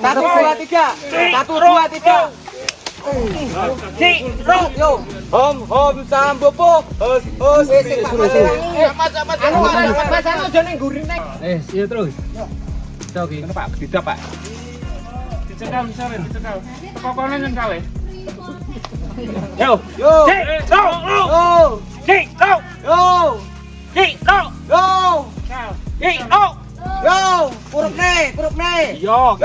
1, 2, 3. 1, 2, 3. Yo. Hom sambopo. Hos. Sama. Anu aja ning guring nek. Iya terus. Oke. Pak, tidak, Pak. Dicekal misalnya, dicekal. Pokoknya nyengkal ya. Yo. Kurupne. Yo.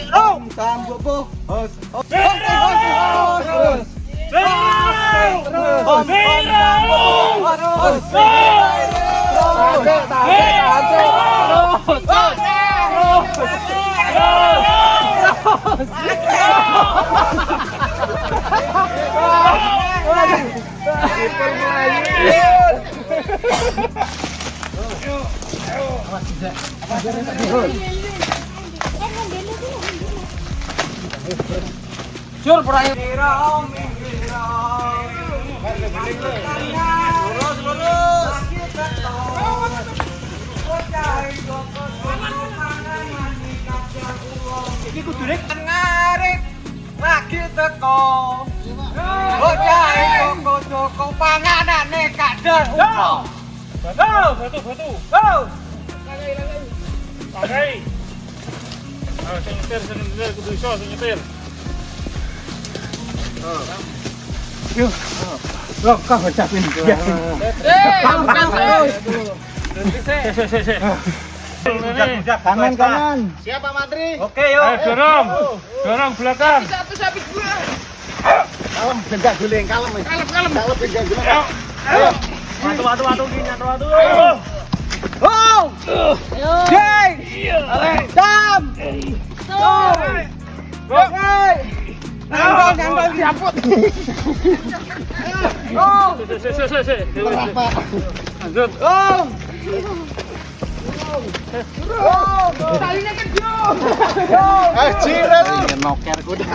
Hom sambopo. Hos. Sur peraih. Iki kudune ngarit lagi teko. Bocah Joko panganane kadar upo. Batu. Pakai. Sing nyetir, kudu iso sing nyetir. Loh, kau ucapin. Kanan. Siapa Mantri? Oke, yuk. Dorong belakang. Kalem, bentak guling, kalem. Kalem, bentak guling. Ayo. Watu gini, watu. Oh! Jeng! Sam! Nandol diaput. Oh! Lanjut. Oh! Taline kedyo. Cire lu. Noker kuda.